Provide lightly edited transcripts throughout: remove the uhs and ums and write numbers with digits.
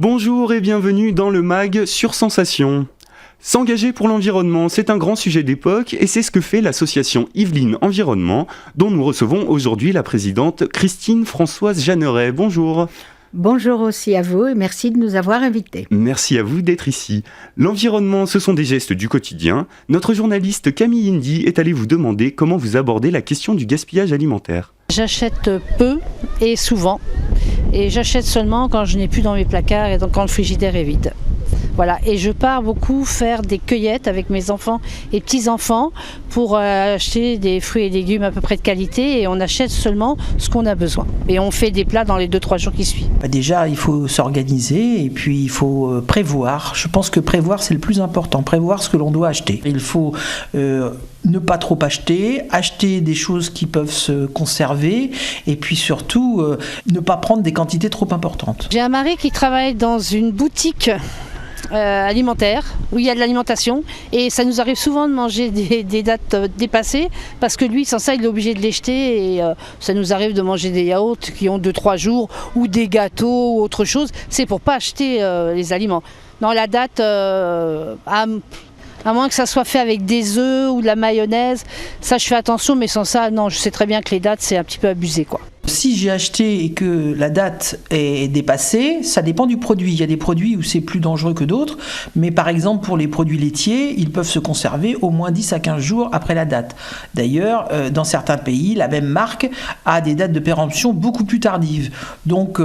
Bonjour et bienvenue dans le MAG sur Sensation. S'engager pour l'environnement, c'est un grand sujet d'époque et c'est ce que fait l'association Yvelines Environnement, dont nous recevons aujourd'hui la présidente Christine Françoise Jeanneret. Bonjour. Bonjour aussi à vous et merci de nous avoir invités. Merci à vous d'être ici. L'environnement, ce sont des gestes du quotidien. Notre journaliste Camille Indy est allée vous demander comment vous abordez la question du gaspillage alimentaire. J'achète peu et souvent. Et j'achète seulement quand je n'ai plus dans mes placards et quand le frigidaire est vide. Voilà. Et je pars beaucoup faire des cueillettes avec mes enfants et petits-enfants pour acheter des fruits et légumes à peu près de qualité et on achète seulement ce qu'on a besoin. Et on fait des plats dans les 2-3 jours qui suivent. Déjà, il faut s'organiser et puis il faut prévoir. Je pense que prévoir, c'est le plus important. Prévoir ce que l'on doit acheter. Il faut ne pas trop acheter des choses qui peuvent se conserver et puis surtout ne pas prendre des quantités trop importantes. J'ai un mari qui travaille dans une boutique alimentaire où il y a de l'alimentation et ça nous arrive souvent de manger des dates dépassées parce que lui sans ça il est obligé de les jeter et ça nous arrive de manger des yaourts qui ont 2-3 jours ou des gâteaux ou autre chose. C'est pour pas acheter les aliments. Non, la date à moins que ça soit fait avec des œufs ou de la mayonnaise, ça je fais attention, mais sans ça, non, je sais très bien que les dates c'est un petit peu abusé quoi. Si j'ai acheté et que la date est dépassée, ça dépend du produit. Il y a des produits où c'est plus dangereux que d'autres, mais par exemple pour les produits laitiers, ils peuvent se conserver au moins 10 à 15 jours après la date. D'ailleurs, dans certains pays, la même marque a des dates de péremption beaucoup plus tardives. Donc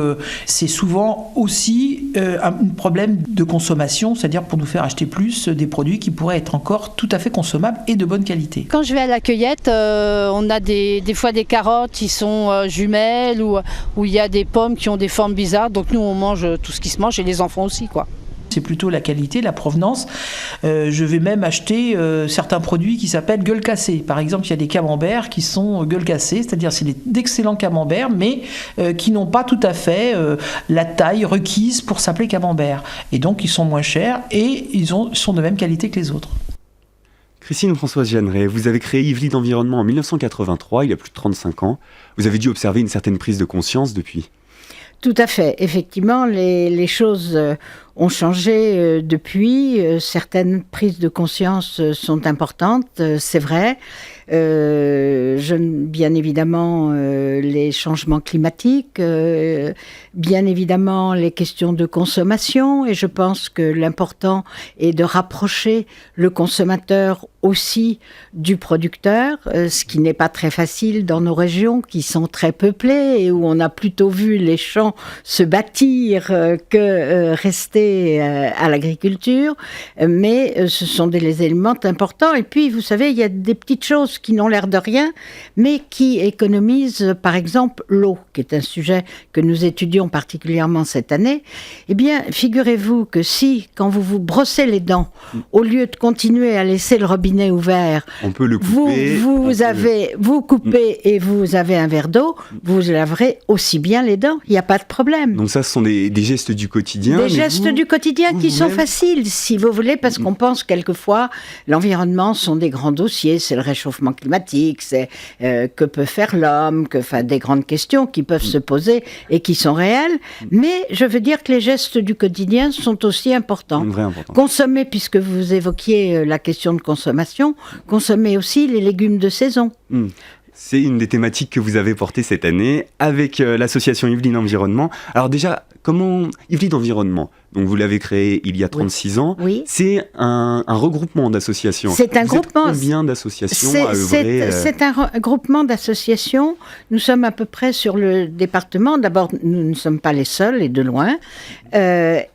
c'est souvent aussi un problème de consommation, c'est-à-dire pour nous faire acheter plus des produits qui pourraient être encore tout à fait consommables et de bonne qualité. Quand je vais à la cueillette, on a des fois des carottes qui sont jumelles où il y a des pommes qui ont des formes bizarres, donc nous on mange tout ce qui se mange et les enfants aussi quoi. C'est plutôt la qualité, la provenance. Je vais même acheter certains produits qui s'appellent gueule cassée. Par exemple, il y a des camemberts qui sont gueule cassée, c'est-à-dire c'est d'excellents camemberts, mais qui n'ont pas tout à fait la taille requise pour s'appeler camembert. Et donc ils sont moins chers et ils sont de même qualité que les autres. Christine Françoise Jeanneret, vous avez créé Yvelines Environnement en 1983, il y a plus de 35 ans. Vous avez dû observer une certaine prise de conscience depuis. Tout à fait. Effectivement, les choses ont changé depuis. Certaines prises de conscience sont importantes, c'est vrai. Bien évidemment, les changements climatiques, bien évidemment, les questions de consommation. Et je pense que l'important est de rapprocher le consommateur aussi du producteur, ce qui n'est pas très facile dans nos régions qui sont très peuplées et où on a plutôt vu les champs se bâtir que rester à l'agriculture. Mais ce sont des éléments importants. Et puis, vous savez, il y a des petites choses qui n'ont l'air de rien, mais qui économisent, par exemple, l'eau, qui est un sujet que nous étudions particulièrement cette année. Eh bien, figurez-vous que si, quand vous vous brossez les dents, au lieu de continuer à laisser le robinet ouvert, on peut le couper, vous coupez et vous avez un verre d'eau, vous laverez aussi bien les dents, il n'y a pas de problème. Donc ça, ce sont des gestes du quotidien. Des gestes du quotidien qui sont faciles, si vous voulez, parce qu'on pense quelquefois, l'environnement sont des grands dossiers, c'est le réchauffement climatique, c'est que peut faire l'homme, des grandes questions qui peuvent se poser et qui sont réelles, mais je veux dire que les gestes du quotidien sont aussi importants. Consommer, puisque vous évoquiez la question de consommation, consommer aussi les légumes de saison. C'est une des thématiques que vous avez portées cette année avec l'association Yvelines Environnement. Alors déjà, comment Yvelines Environnement, donc vous l'avez créé il y a 36 ans, c'est un regroupement d'associations. C'est un groupement. Combien d'associations à œuvrer C'est un groupement d'associations. Nous sommes à peu près sur le département. D'abord, nous ne sommes pas les seuls et de loin, mais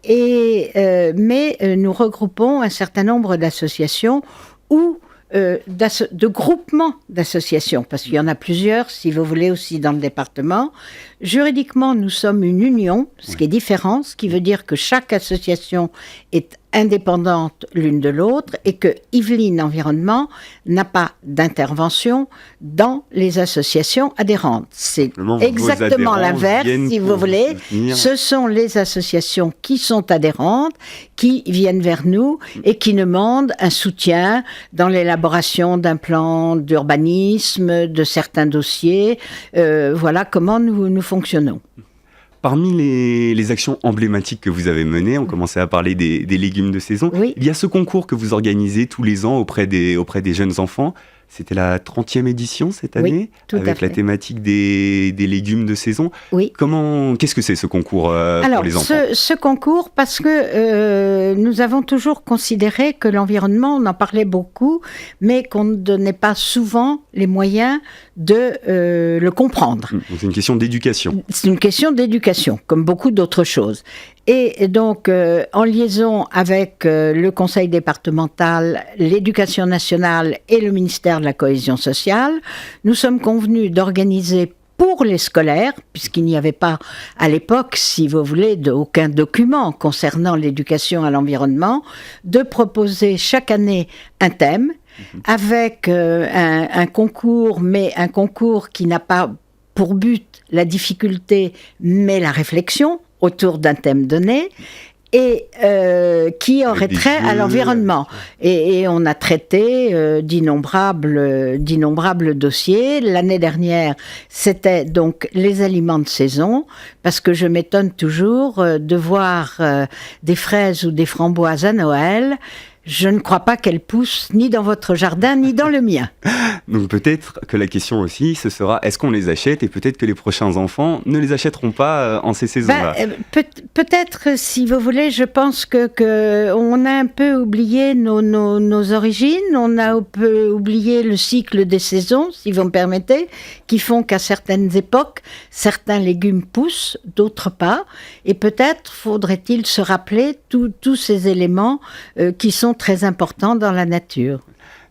nous regroupons un certain nombre d'associations ou de groupements d'associations, parce qu'il y en a plusieurs, si vous voulez, aussi dans le département. Juridiquement, nous sommes une union, ce qui est différent, ce qui veut dire que chaque association est indépendantes l'une de l'autre et que Yvelines Environnement n'a pas d'intervention dans les associations adhérentes. C'est exactement l'inverse, si vous voulez. Ce sont les associations qui sont adhérentes, qui viennent vers nous et qui demandent un soutien dans l'élaboration d'un plan d'urbanisme, de certains dossiers. Voilà comment nous fonctionnons. Parmi les actions emblématiques que vous avez menées, on commençait à parler des légumes de saison. Oui. Il y a ce concours que vous organisez tous les ans auprès des jeunes enfants. C'était la 30e édition cette année, tout à avec la fait. thématique des légumes de saison. Oui. Qu'est-ce que c'est ce concours pour les enfants? Ce concours, parce que nous avons toujours considéré que l'environnement, on en parlait beaucoup, mais qu'on ne donnait pas souvent les moyens de le comprendre. Donc, c'est une question d'éducation. C'est une question d'éducation, comme beaucoup d'autres choses. Et donc, en liaison avec le Conseil départemental, l'Éducation nationale et le ministère de la Cohésion sociale, nous sommes convenus d'organiser pour les scolaires, puisqu'il n'y avait pas à l'époque, si vous voulez, aucun document concernant l'éducation à l'environnement, de proposer chaque année un thème avec un concours, mais un concours qui n'a pas pour but la difficulté, mais la réflexion autour d'un thème donné, et qui aurait trait à l'environnement. Et on a traité d'innombrables dossiers. L'année dernière, c'était donc les aliments de saison, parce que je m'étonne toujours de voir des fraises ou des framboises à Noël. Je ne crois pas qu'elles poussent ni dans votre jardin, ni dans le mien. Donc peut-être que la question aussi, ce sera est-ce qu'on les achète, et peut-être que les prochains enfants ne les achèteront pas en ces saisons-là. Peut-être, si vous voulez, je pense que on a un peu oublié nos origines, on a un peu oublié le cycle des saisons, si vous me permettez, qui font qu'à certaines époques, certains légumes poussent, d'autres pas, et peut-être faudrait-il se rappeler tous ces éléments qui sont très importants dans la nature.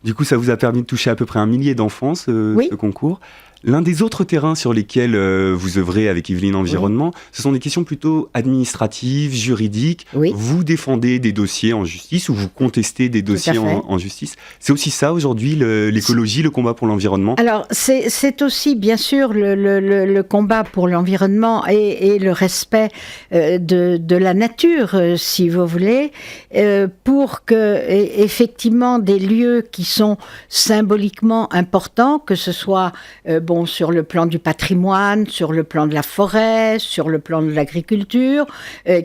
Du coup, ça vous a permis de toucher à peu près 1 millier d'enfants, ce concours. L'un des autres terrains sur lesquels vous œuvrez avec Yveline Environnement, ce sont des questions plutôt administratives, juridiques. Oui. Vous défendez des dossiers en justice ou vous contestez des dossiers en justice. C'est aussi ça aujourd'hui, l'écologie, le combat pour l'environnement? Alors, c'est aussi bien sûr le combat pour l'environnement et le respect de la nature, si vous voulez, pour que effectivement des lieux qui sont symboliquement importants, que ce soit sur le plan du patrimoine, sur le plan de la forêt, sur le plan de l'agriculture,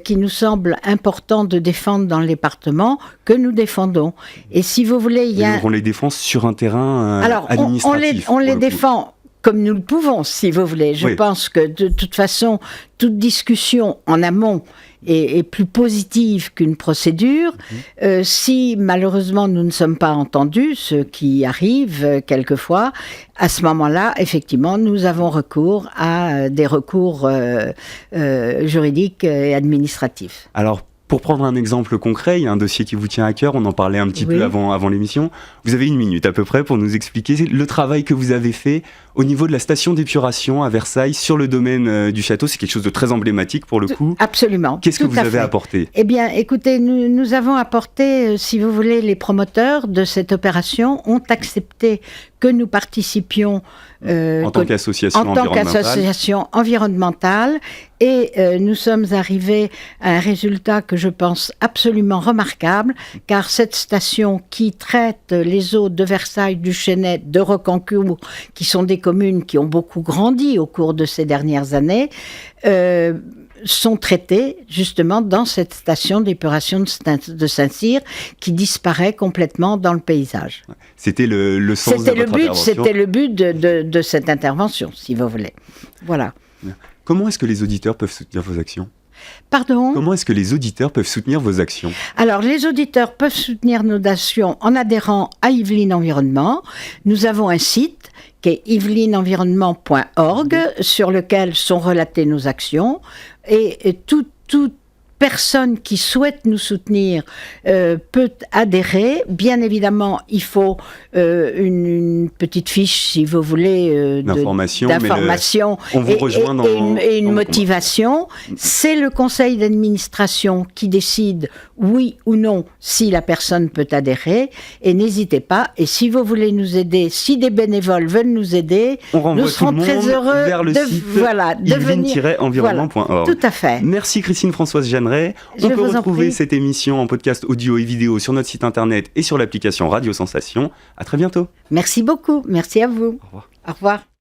qui nous semble important de défendre dans le département, que nous défendons. Et si vous voulez, on les défend sur un terrain administratif. On les défend comme nous le pouvons, si vous voulez. Je pense que de toute façon, toute discussion en amont est plus positive qu'une procédure. Si malheureusement nous ne sommes pas entendus, ce qui arrive quelquefois, à ce moment-là, effectivement, nous avons recours à des recours juridiques et administratifs. Alors, pour prendre un exemple concret, il y a un dossier qui vous tient à cœur, on en parlait un petit peu avant l'émission. Vous avez 1 minute à peu près pour nous expliquer le travail que vous avez fait au niveau de la station d'épuration à Versailles sur le domaine du château. C'est quelque chose de très emblématique pour le coup. Absolument. Qu'est-ce que vous avez apporté? Eh bien, écoutez, nous avons apporté, si vous voulez, les promoteurs de cette opération ont accepté que nous participions en tant qu'association environnementale et nous sommes arrivés à un résultat que je pense absolument remarquable, car cette station qui traite les eaux de Versailles, du Chesnay, de Rocancourt, qui sont des communes qui ont beaucoup grandi au cours de ces dernières années, sont traitées justement dans cette station d'épuration de Saint-Cyr qui disparaît complètement dans le paysage. C'était le sens de votre intervention. C'était le but de cette intervention, si vous voulez. Voilà. Comment est-ce que les auditeurs peuvent soutenir vos actions? Pardon ? Comment est-ce que les auditeurs peuvent soutenir vos actions? Alors, les auditeurs peuvent soutenir nos actions en adhérant à Yveline Environnement. Nous avons un site qui est yvelineenvironnement.org sur lequel sont relatées nos actions. Et toute personne qui souhaite nous soutenir peut adhérer. Bien évidemment, il faut une petite fiche, si vous voulez, d'information. On vous rejoint et une motivation. C'est le conseil d'administration qui décide, oui ou non, si la personne peut adhérer. Et n'hésitez pas. Et si vous voulez nous aider, si des bénévoles veulent nous aider, nous serons très heureux vers le site yveline-environnement.org. Voilà, tout à fait. Merci Christine-Françoise Jeanneret. On peut retrouver cette émission en podcast audio et vidéo sur notre site internet et sur l'application Radio Sensation. À très bientôt. Merci beaucoup. Merci à vous. Au revoir. Au revoir.